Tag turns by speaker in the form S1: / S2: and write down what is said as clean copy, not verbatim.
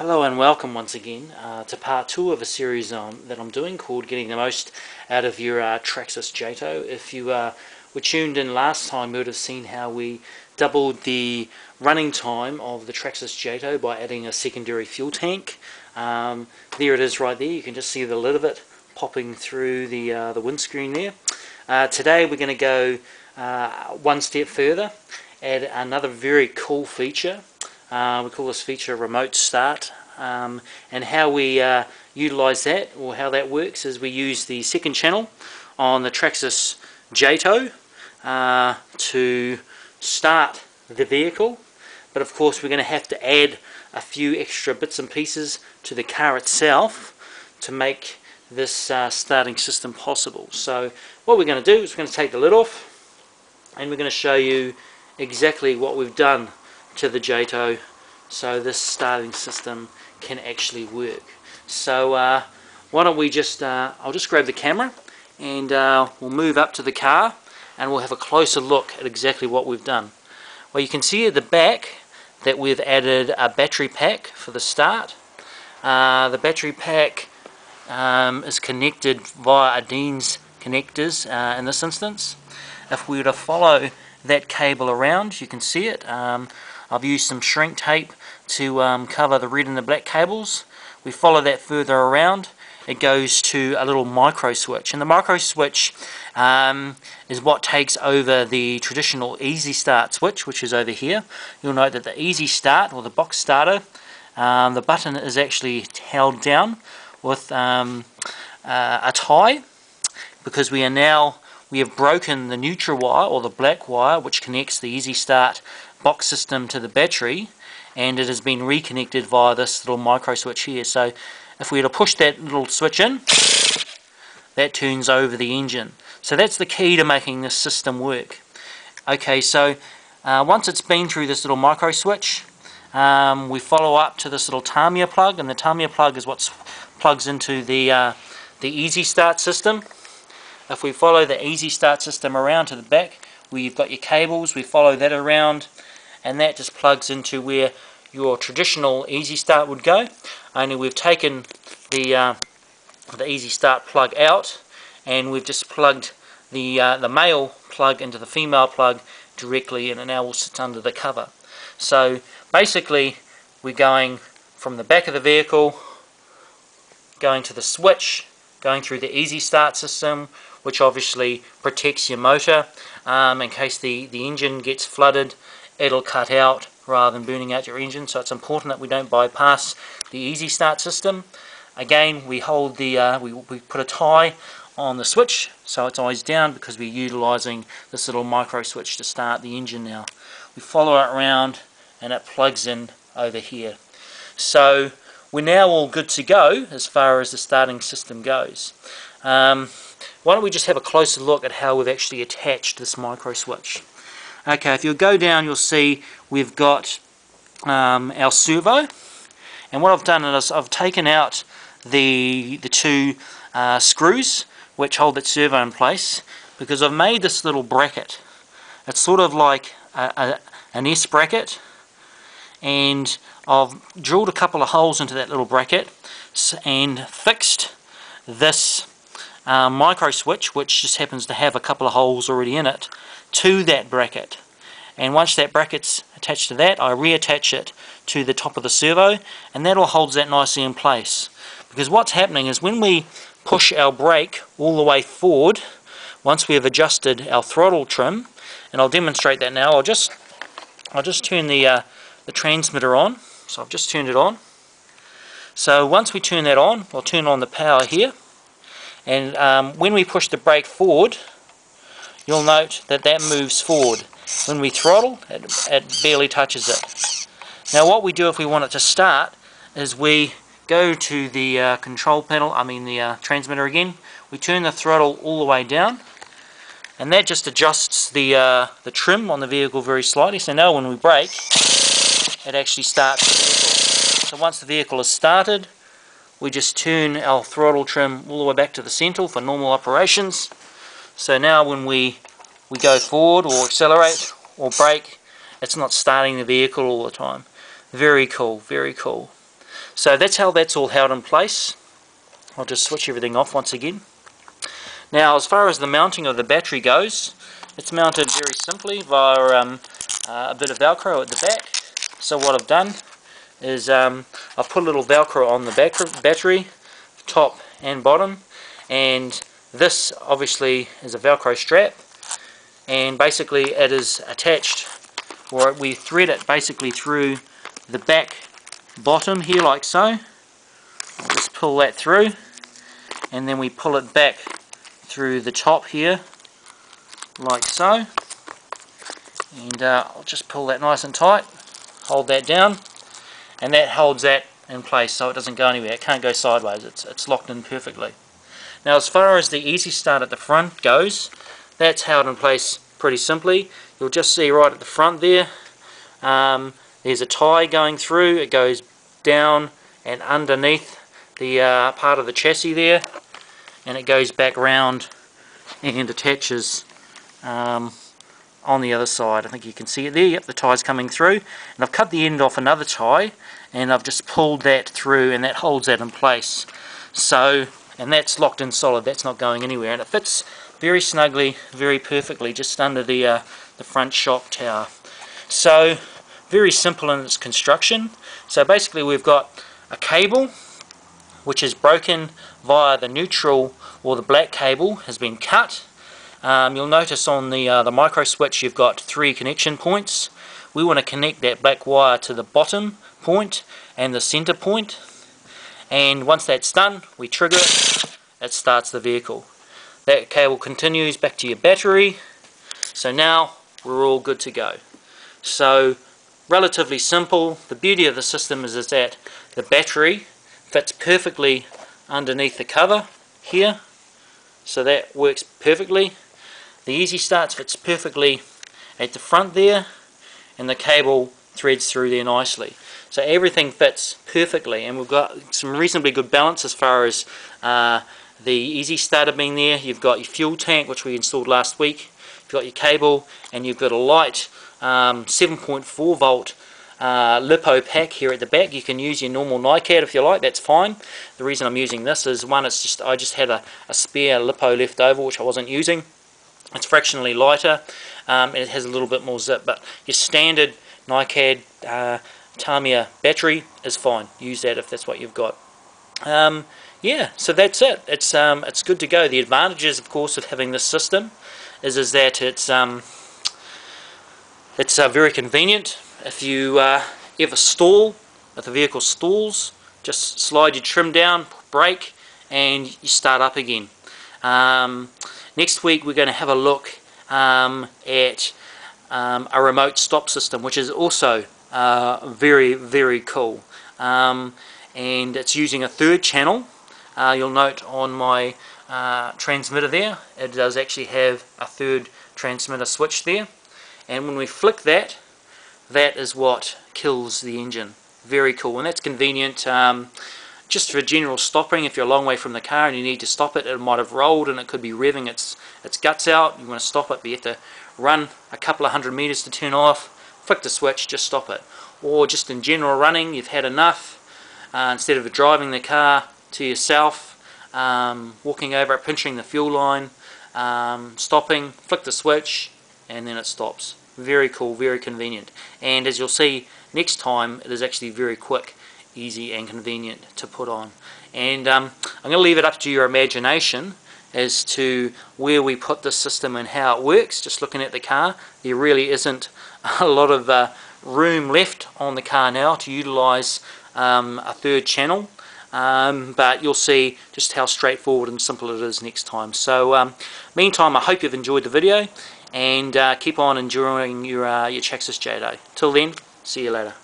S1: Hello and welcome once again to part 2 of a series that I'm doing called Getting the Most Out of Your Traxxas JATO. If you were tuned in last time, you would have seen how we doubled the running time of the Traxxas JATO by adding a secondary fuel tank. There it is right there. You can just see the lid of it popping through the windscreen there. Today we're going to go one step further, add another very cool feature. We call this feature remote start, and how we utilize that, or how that works, is we use the second channel on the Traxxas JATO to start the vehicle, but of course we're going to have to add a few extra bits and pieces to the car itself to make this starting system possible. So what we're going to do is we're going to take the lid off, and we're going to show you exactly what we've done to the JATO so this starting system can actually work. So why don't we just I'll just grab the camera and we'll move up to the car and we'll have a closer look at exactly what we've done. Well, you can see at the back that we've added a battery pack for the start. The battery pack is connected via Dean's connectors in this instance. If we were to follow that cable around, you can see it. I've used some shrink tape to cover the red and the black cables. We follow that further around. It goes to a little micro switch, and the micro switch is what takes over the traditional easy start switch, which is over here. You'll note that the easy start, or the box starter, the button is actually held down with a tie, because we have broken the neutral wire, or the black wire, which connects the easy start box system to the battery, and it has been reconnected via this little micro switch here. So if we were to push that little switch in, that turns over the engine. So that's the key to making this system work. Okay, so once it's been through this little micro switch, we follow up to this little Tamiya plug, and the Tamiya plug is what plugs into the easy start system. If we follow the easy start system around to the back, where you've got your cables, we follow that around, and that just plugs into where your traditional easy start would go. Only we've taken the easy start plug out, and we've just plugged the male plug into the female plug directly, and it now will sit under the cover. So basically we're going from the back of the vehicle, going to the switch, going through the easy start system, which obviously protects your motor. In case the engine gets flooded, it'll cut out rather than burning out your engine. So it's important that we don't bypass the easy start system. Again, we hold the we put a tie on the switch so it's always down, because we're utilizing this little micro switch to start the engine now. We follow it around and it plugs in over here. So we're now all good to go as far as the starting system goes. Why don't we just have a closer look at how we've actually attached this micro switch. Okay, if you'll go down, you'll see we've got our servo, and what I've done is I've taken out the two screws which hold that servo in place, because I've made this little bracket. It's sort of like an S bracket, and I've drilled a couple of holes into that little bracket and fixed this micro switch, which just happens to have a couple of holes already in it, to that bracket. And once that bracket's attached to that, I reattach it to the top of the servo, and that all holds that nicely in place. Because what's happening is when we push our brake all the way forward, once we have adjusted our throttle trim, and I'll demonstrate that now, I'll just turn the transmitter on. So I've just turned it on. So once we turn that on, I'll turn on the power here, and when we push the brake forward, you'll note that that moves forward. When we throttle, it barely touches it. Now what we do if we want it to start is we go to the control panel, the transmitter again, we turn the throttle all the way down, and that just adjusts the trim on the vehicle very slightly. So now when we brake, it actually starts the vehicle. So once the vehicle is started, we just turn our throttle trim all the way back to the center for normal operations. So now when we go forward or accelerate or brake, it's not starting the vehicle all the time. Very cool, very cool. So that's how that's all held in place. I'll just switch everything off once again. Now, as far as the mounting of the battery goes, it's mounted very simply via a bit of Velcro at the back. So what I've done is I've put a little Velcro on the battery, top and bottom, and this obviously is a Velcro strap, and basically it is attached, or we thread it basically through the back bottom here like so. I'll just pull that through, and then we pull it back through the top here like so, and I'll just pull that nice and tight, hold that down, and that holds that in place so it doesn't go anywhere. It can't go sideways, it's locked in perfectly. Now, as far as the Easy Start at the front goes, that's held in place pretty simply. You'll just see right at the front there, there's a tie going through. It goes down and underneath the part of the chassis there, and it goes back round and attaches on the other side. I think you can see it there. Yep, the tie's coming through, and I've cut the end off another tie, and I've just pulled that through, and that holds that in place. So, and that's locked in solid, that's not going anywhere, and it fits very snugly, very perfectly, just under the front shock tower. So, very simple in its construction. So basically we've got a cable which is broken via the neutral, or the black cable has been cut. You'll notice on the micro switch you've got 3 connection points. We want to connect that black wire to the bottom point and the center point, and once that's done we trigger it, it starts the vehicle. That cable continues back to your battery, so now we're all good to go. So relatively simple. The beauty of the system is that the battery fits perfectly underneath the cover here, so that works perfectly. The Easy Start fits perfectly at the front there, and the cable threads through there nicely. So everything fits perfectly, and we've got some reasonably good balance as far as the Easy Starter being there. You've got your fuel tank, which we installed last week. You've got your cable, and you've got a light 7.4 volt LiPo pack here at the back. You can use your normal NiCad if you like, that's fine. The reason I'm using this is, one, it's just I just had a spare LiPo left over which I wasn't using. It's fractionally lighter, and it has a little bit more zip, but your standard NiCad Tamiya battery is fine. Use that if that's what you've got. Yeah, so that's it. It's good to go. The advantages, of course, of having this system is that it's very convenient. If you ever stall, if the vehicle stalls, just slide your trim down, brake, and you start up again. Next week we're going to have a look at a remote stop system, which is also very, very cool. And it's using a 3rd channel. You'll note on my transmitter there, it does actually have a 3rd transmitter switch there. And when we flick that, that is what kills the engine. Very cool, and that's convenient just for general stopping. If you're a long way from the car and you need to stop it, it might have rolled and it could be revving its guts out. You want to stop it, but you have to run a couple of 100 meters to turn off, flick the switch, just stop it. Or just in general running, you've had enough, instead of driving the car to yourself, walking over it, pinching the fuel line, stopping, flick the switch, and then it stops. Very cool, very convenient, and as you'll see next time, it is actually very quick, easy and convenient to put on. And I'm going to leave it up to your imagination as to where we put this system and how it works. Just looking at the car, there really isn't a lot of room left on the car now to utilize a 3rd channel, but you'll see just how straightforward and simple it is next time. So meantime, I hope you've enjoyed the video, and keep on enjoying your Traxxas J-Day. Till then, see you later.